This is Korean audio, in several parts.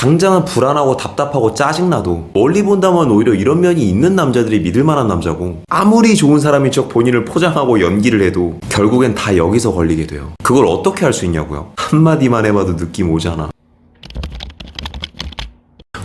당장은 불안하고 답답하고 짜증나도 멀리 본다면 오히려 이런 면이 있는 남자들이 믿을만한 남자고, 아무리 좋은 사람인 척 본인을 포장하고 연기를 해도 결국엔 다 여기서 걸리게 돼요. 그걸 어떻게 할 수 있냐고요? 한마디만 해봐도 느낌 오잖아.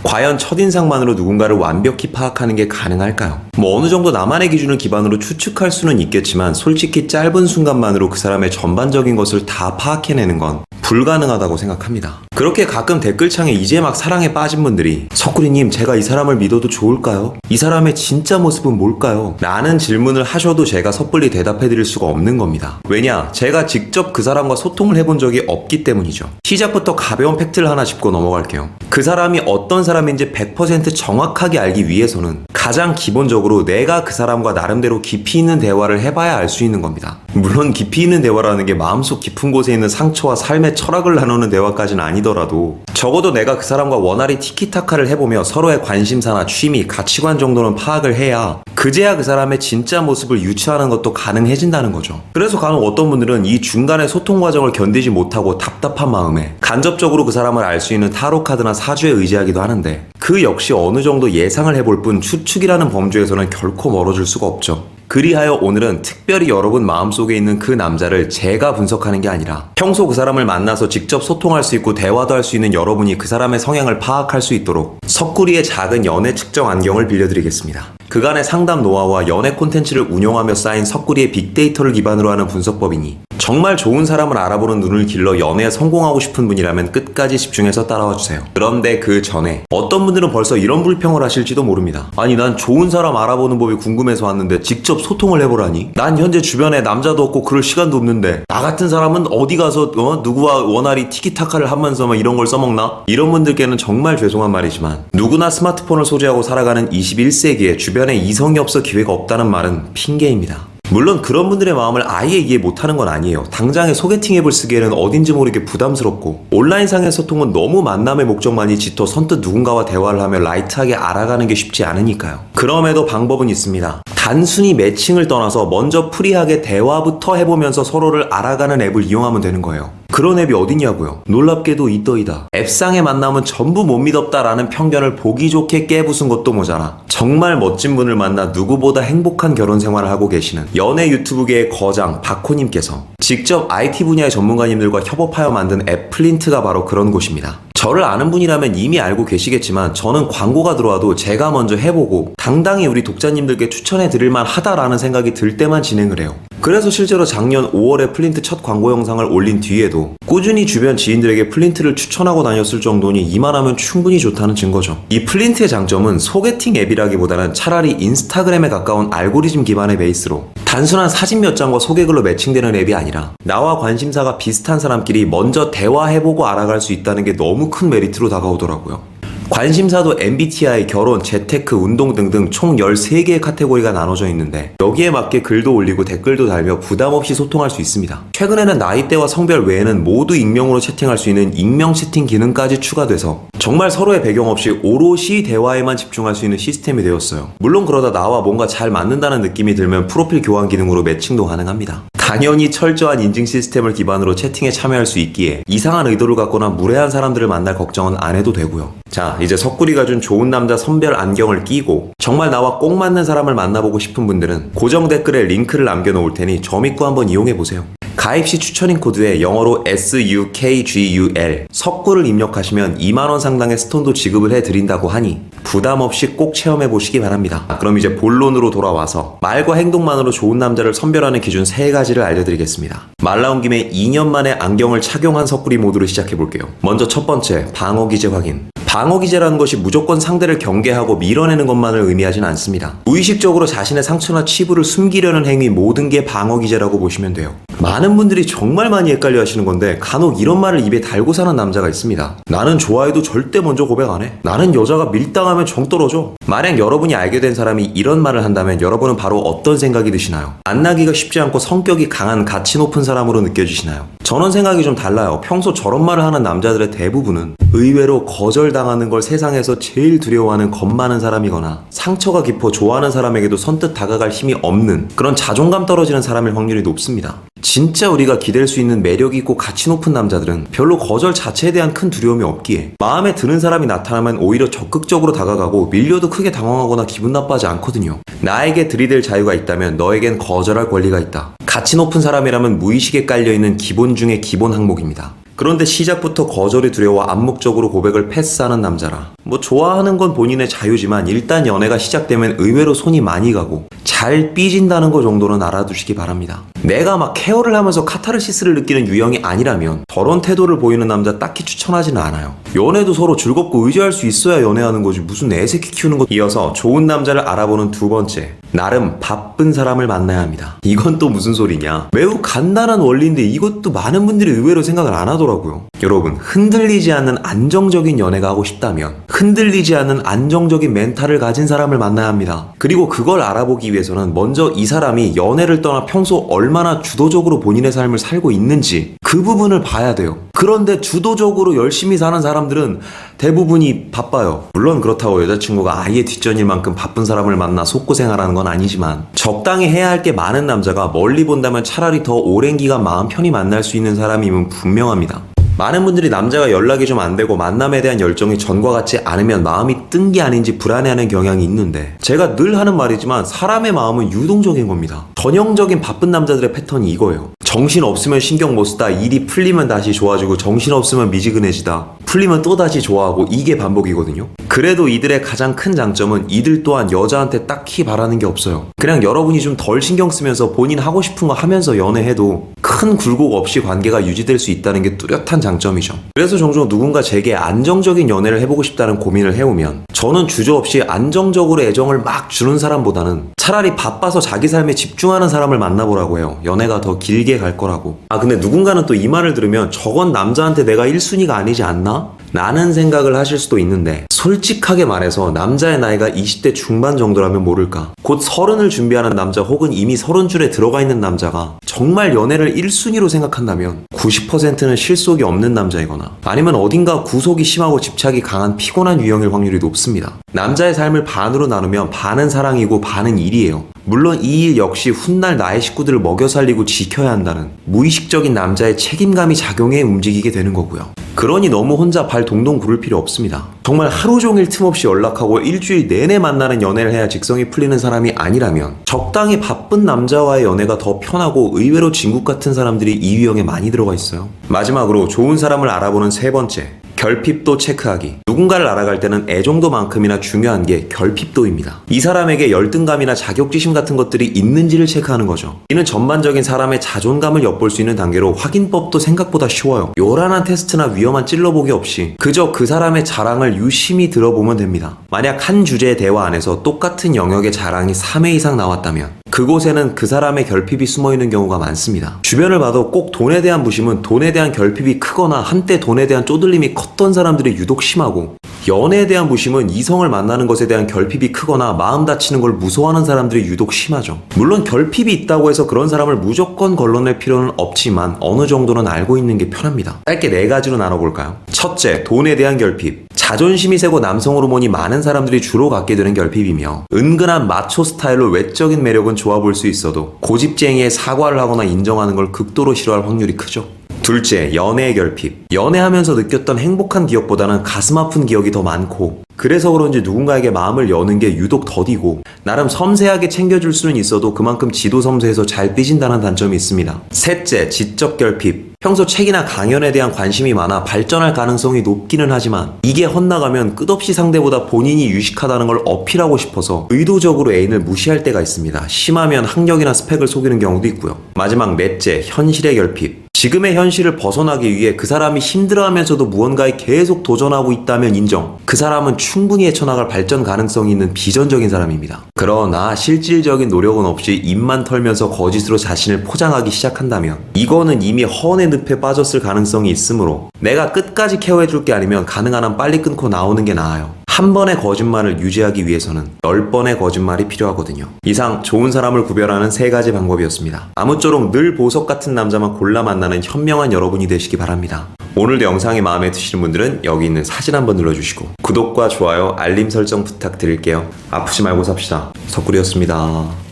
과연 첫인상만으로 누군가를 완벽히 파악하는 게 가능할까요? 어느 정도 나만의 기준을 기반으로 추측할 수는 있겠지만 솔직히 짧은 순간만으로 그 사람의 전반적인 것을 다 파악해내는 건 불가능하다고 생각합니다. 그렇게 가끔 댓글창에 이제 막 사랑에 빠진 분들이 석구리님, 제가 이 사람을 믿어도 좋을까요? 이 사람의 진짜 모습은 뭘까요? 라는 질문을 하셔도 제가 섣불리 대답해드릴 수가 없는 겁니다. 왜냐? 제가 직접 그 사람과 소통을 해본 적이 없기 때문이죠. 시작부터 가벼운 팩트를 하나 짚고 넘어갈게요. 그 사람이 어떤 사람인지 100% 정확하게 알기 위해서는 가장 기본적으로 내가 그 사람과 나름대로 깊이 있는 대화를 해봐야 알 수 있는 겁니다. 물론 깊이 있는 대화라는 게 마음속 깊은 곳에 있는 상처와 삶의 철학을 나누는 대화까지는 아니더라도 적어도 내가 그 사람과 원활히 티키타카를 해보며 서로의 관심사나 취미, 가치관 정도는 파악을 해야 그제야 그 사람의 진짜 모습을 유추하는 것도 가능해진다는 거죠. 그래서 간혹 어떤 분들은 이 중간의 소통 과정을 견디지 못하고 답답한 마음에 간접적으로 그 사람을 알 수 있는 타로 카드나 사주에 의지하기도 하는데, 그 역시 어느 정도 예상을 해볼 뿐 추측이라는 범주에서는 결코 멀어질 수가 없죠. 그리하여 오늘은 특별히 여러분 마음속에 있는 그 남자를 제가 분석하는 게 아니라 평소 그 사람을 만나서 직접 소통할 수 있고 대화도 할 수 있는 여러분이 그 사람의 성향을 파악할 수 있도록 석구리의 작은 연애 측정 안경을 빌려드리겠습니다. 그간의 상담 노하우와 연애 콘텐츠를 운용하며 쌓인 석구리의 빅데이터를 기반으로 하는 분석법이니 정말 좋은 사람을 알아보는 눈을 길러 연애에 성공하고 싶은 분이라면 끝까지 집중해서 따라와 주세요. 그런데 그 전에 어떤 분들은 벌써 이런 불평을 하실지도 모릅니다. 아니, 난 좋은 사람 알아보는 법이 궁금해서 왔는데 직접 소통을 해보라니? 난 현재 주변에 남자도 없고 그럴 시간도 없는데 나 같은 사람은 어디 가서 누구와 원활히 티키타카를 하면서 이런 걸 써먹나? 이런 분들께는 정말 죄송한 말이지만 누구나 스마트폰을 소지하고 살아가는 21세기에 주변에 이성이 없어 기회가 없다는 말은 핑계입니다. 물론 그런 분들의 마음을 아예 이해 못하는 건 아니에요. 당장의 소개팅 앱을 쓰기에는 어딘지 모르게 부담스럽고 온라인상의 소통은 너무 만남의 목적만이 짙어 선뜻 누군가와 대화를 하며 라이트하게 알아가는 게 쉽지 않으니까요. 그럼에도 방법은 있습니다. 단순히 매칭을 떠나서 먼저 프리하게 대화부터 해보면서 서로를 알아가는 앱을 이용하면 되는 거예요. 그런 앱이 어딨냐고요? 놀랍게도 이떠이다. 앱상의 만남은 전부 못 믿었다라는 편견을 보기 좋게 깨부순 것도 모자라 정말 멋진 분을 만나 누구보다 행복한 결혼 생활을 하고 계시는 연애 유튜브계의 거장 박호님께서 직접 IT 분야의 전문가님들과 협업하여 만든 앱 플린트가 바로 그런 곳입니다. 저를 아는 분이라면 이미 알고 계시겠지만 저는 광고가 들어와도 제가 먼저 해보고 당당히 우리 독자님들께 추천해 드릴만 하다라는 생각이 들 때만 진행을 해요. 그래서 실제로 작년 5월에 플린트 첫 광고 영상을 올린 뒤에도 꾸준히 주변 지인들에게 플린트를 추천하고 다녔을 정도니 이만하면 충분히 좋다는 증거죠. 이 플린트의 장점은 소개팅 앱이라기보다는 차라리 인스타그램에 가까운 알고리즘 기반의 베이스로 단순한 사진 몇 장과 소개글로 매칭되는 앱이 아니라 나와 관심사가 비슷한 사람끼리 먼저 대화해보고 알아갈 수 있다는 게 너무 큰 메리트로 다가오더라고요. 관심사도 MBTI, 결혼, 재테크, 운동 등등 총 13개의 카테고리가 나눠져 있는데 여기에 맞게 글도 올리고 댓글도 달며 부담 없이 소통할 수 있습니다. 최근에는 나이대와 성별 외에는 모두 익명으로 채팅할 수 있는 익명 채팅 기능까지 추가돼서 정말 서로의 배경 없이 오롯이 대화에만 집중할 수 있는 시스템이 되었어요. 물론 그러다 나와 뭔가 잘 맞는다는 느낌이 들면 프로필 교환 기능으로 매칭도 가능합니다. 당연히 철저한 인증 시스템을 기반으로 채팅에 참여할 수 있기에 이상한 의도를 갖거나 무례한 사람들을 만날 걱정은 안 해도 되고요. 자, 이제 석구리가 준 좋은 남자 선별 안경을 끼고 정말 나와 꼭 맞는 사람을 만나보고 싶은 분들은 고정 댓글에 링크를 남겨놓을 테니 저 믿고 한번 이용해보세요. 가입시 추천인 코드에 영어로 SUKGUL 석구를 입력하시면 2만원 상당의 스톤도 지급을 해드린다고 하니 부담 없이 꼭 체험해보시기 바랍니다. 그럼 이제 본론으로 돌아와서 말과 행동만으로 좋은 남자를 선별하는 기준 3가지를 알려드리겠습니다. 말 나온 김에 2년 만에 안경을 착용한 석구리 모드를 시작해볼게요. 먼저 첫 번째, 방어기제 확인. 방어기제라는 것이 무조건 상대를 경계하고 밀어내는 것만을 의미하진 않습니다. 무의식적으로 자신의 상처나 치부를 숨기려는 행위 모든 게 방어기제라고 보시면 돼요. 많은 분들이 정말 많이 헷갈려 하시는 건데 간혹 이런 말을 입에 달고 사는 남자가 있습니다. 나는 좋아해도 절대 먼저 고백 안 해. 나는 여자가 밀당하면 정 떨어져. 만약 여러분이 알게 된 사람이 이런 말을 한다면 여러분은 바로 어떤 생각이 드시나요? 만나기가 쉽지 않고 성격이 강한 가치 높은 사람으로 느껴지시나요? 저는 생각이 좀 달라요. 평소 저런 말을 하는 남자들의 대부분은 의외로 거절당하는 걸 세상에서 제일 두려워하는 겁 많은 사람이거나 상처가 깊어 좋아하는 사람에게도 선뜻 다가갈 힘이 없는 그런 자존감 떨어지는 사람일 확률이 높습니다. 진짜 우리가 기댈 수 있는 매력이 있고 가치 높은 남자들은 별로 거절 자체에 대한 큰 두려움이 없기에 마음에 드는 사람이 나타나면 오히려 적극적으로 다가가고 밀려도 크게 당황하거나 기분 나빠하지 않거든요. 나에게 들이댈 자유가 있다면 너에겐 거절할 권리가 있다. 가치 높은 사람이라면 무의식에 깔려있는 기본 중의 기본 항목입니다. 그런데 시작부터 거절이 두려워 암묵적으로 고백을 패스하는 남자라. 좋아하는 건 본인의 자유지만 일단 연애가 시작되면 의외로 손이 많이 가고 잘 삐진다는 거 정도는 알아두시기 바랍니다. 내가 막 케어를 하면서 카타르시스를 느끼는 유형이 아니라면 저런 태도를 보이는 남자 딱히 추천하지는 않아요. 연애도 서로 즐겁고 의지할 수 있어야 연애하는 거지 무슨 애새끼 키우는 거. 이어서 좋은 남자를 알아보는 두 번째, 나름 바쁜 사람을 만나야 합니다. 이건 또 무슨 소리냐. 매우 간단한 원리인데 이것도 많은 분들이 의외로 생각을 안 하더라고요. 여러분, 흔들리지 않는 안정적인 연애가 하고 싶다면 흔들리지 않는 안정적인 멘탈을 가진 사람을 만나야 합니다. 그리고 그걸 알아보기 위해서는 먼저 이 사람이 연애를 떠나 평소 얼마나 주도적으로 본인의 삶을 살고 있는지 그 부분을 봐야 돼요. 그런데 주도적으로 열심히 사는 사람들은 대부분이 바빠요. 물론 그렇다고 여자친구가 아예 뒷전일 만큼 바쁜 사람을 만나 속고생하라는 건 아니지만 적당히 해야 할 게 많은 남자가 멀리 본다면 차라리 더 오랜 기간 마음 편히 만날 수 있는 사람임은 분명합니다. 많은 분들이 남자가 연락이 좀 안 되고 만남에 대한 열정이 전과 같지 않으면 마음이 뜬 게 아닌지 불안해하는 경향이 있는데 제가 늘 하는 말이지만 사람의 마음은 유동적인 겁니다. 전형적인 바쁜 남자들의 패턴이 이거예요. 정신 없으면 신경 못 쓰다, 일이 풀리면 다시 좋아지고 정신 없으면 미지근해지다, 풀리면 또다시 좋아하고, 이게 반복이거든요. 그래도 이들의 가장 큰 장점은 이들 또한 여자한테 딱히 바라는 게 없어요. 그냥 여러분이 좀 덜 신경 쓰면서 본인 하고 싶은 거 하면서 연애해도 큰 굴곡 없이 관계가 유지될 수 있다는 게 뚜렷한 장점이죠. 그래서 종종 누군가 제게 안정적인 연애를 해보고 싶다는 고민을 해오면 저는 주저없이 안정적으로 애정을 막 주는 사람보다는 차라리 바빠서 자기 삶에 집중하는 사람을 만나보라고 해요. 연애가 더 길게 갈 거라고. 근데 누군가는 또 이 말을 들으면 저건 남자한테 내가 1순위가 아니지 않나? 라는 생각을 하실 수도 있는데 솔직하게 말해서 남자의 나이가 20대 중반 정도라면 모를까, 곧 30을 준비하는 남자 혹은 이미 30줄에 들어가 있는 남자가 정말 연애를 1순위로 생각한다면 90%는 실속이 없는 남자이거나 아니면 어딘가 구속이 심하고 집착이 강한 피곤한 유형일 확률이 높습니다. 남자의 삶을 반으로 나누면 반은 사랑이고 반은 일이에요. 물론 이 일 역시 훗날 나의 식구들을 먹여 살리고 지켜야 한다는 무의식적인 남자의 책임감이 작용해 움직이게 되는 거고요. 그러니 너무 혼자 발 동동 구를 필요 없습니다. 정말 하루 종일 틈없이 연락하고 일주일 내내 만나는 연애를 해야 직성이 풀리는 사람이 아니라면 적당히 바쁜 남자와의 연애가 더 편하고 의외로 진국 같은 사람들이 이 유형에 많이 들어가 있어요. 마지막으로 좋은 사람을 알아보는 세 번째, 결핍도 체크하기. 누군가를 알아갈 때는 애정도만큼이나 중요한 게 결핍도입니다. 이 사람에게 열등감이나 자격지심 같은 것들이 있는지를 체크하는 거죠. 이는 전반적인 사람의 자존감을 엿볼 수 있는 단계로 확인법도 생각보다 쉬워요. 요란한 테스트나 위험한 찔러보기 없이 그저 그 사람의 자랑을 유심히 들어보면 됩니다. 만약 한 주제의 대화 안에서 똑같은 영역의 자랑이 3회 이상 나왔다면 그곳에는 그 사람의 결핍이 숨어있는 경우가 많습니다. 주변을 봐도 꼭 돈에 대한 부심은 돈에 대한 결핍이 크거나 한때 돈에 대한 쪼들림이 컸던 사람들이 유독 심하고, 연애에 대한 부심은 이성을 만나는 것에 대한 결핍이 크거나 마음 다치는 걸 무서워하는 사람들이 유독 심하죠. 물론 결핍이 있다고 해서 그런 사람을 무조건 걸러낼 필요는 없지만 어느 정도는 알고 있는 게 편합니다. 짧게 4가지로 나눠볼까요? 첫째, 돈에 대한 결핍. 자존심이 세고 남성 호르몬이 많은 사람들이 주로 갖게 되는 결핍이며 은근한 마초 스타일로 외적인 매력은 좋아 보일 수 있어도 고집쟁이에 사과를 하거나 인정하는 걸 극도로 싫어할 확률이 크죠. 둘째, 연애의 결핍. 연애하면서 느꼈던 행복한 기억보다는 가슴 아픈 기억이 더 많고, 그래서 그런지 누군가에게 마음을 여는 게 유독 더디고 나름 섬세하게 챙겨줄 수는 있어도 그만큼 지도 섬세해서 잘 삐진다는 단점이 있습니다. 셋째, 지적 결핍. 평소 책이나 강연에 대한 관심이 많아 발전할 가능성이 높기는 하지만 이게 헛나가면 끝없이 상대보다 본인이 유식하다는 걸 어필하고 싶어서 의도적으로 애인을 무시할 때가 있습니다. 심하면 학력이나 스펙을 속이는 경우도 있고요. 마지막 넷째, 현실의 결핍. 지금의 현실을 벗어나기 위해 그 사람이 힘들어하면서도 무언가에 계속 도전하고 있다면 인정. 그 사람은 충분히 헤쳐나갈 발전 가능성이 있는 비전적인 사람입니다. 그러나 실질적인 노력은 없이 입만 털면서 거짓으로 자신을 포장하기 시작한다면 이거는 이미 허언의 늪에 빠졌을 가능성이 있으므로 내가 끝까지 케어해줄 게 아니면 가능한 한 빨리 끊고 나오는 게 나아요. 한 번의 거짓말을 유지하기 위해서는 10번의 거짓말이 필요하거든요. 이상 좋은 사람을 구별하는 3가지 방법이었습니다. 아무쪼록 늘 보석 같은 남자만 골라 만나는 현명한 여러분이 되시기 바랍니다. 오늘도 영상이 마음에 드시는 분들은 여기 있는 사진 한번 눌러주시고 구독과 좋아요, 알림 설정 부탁드릴게요. 아프지 말고 삽시다. 석구리였습니다.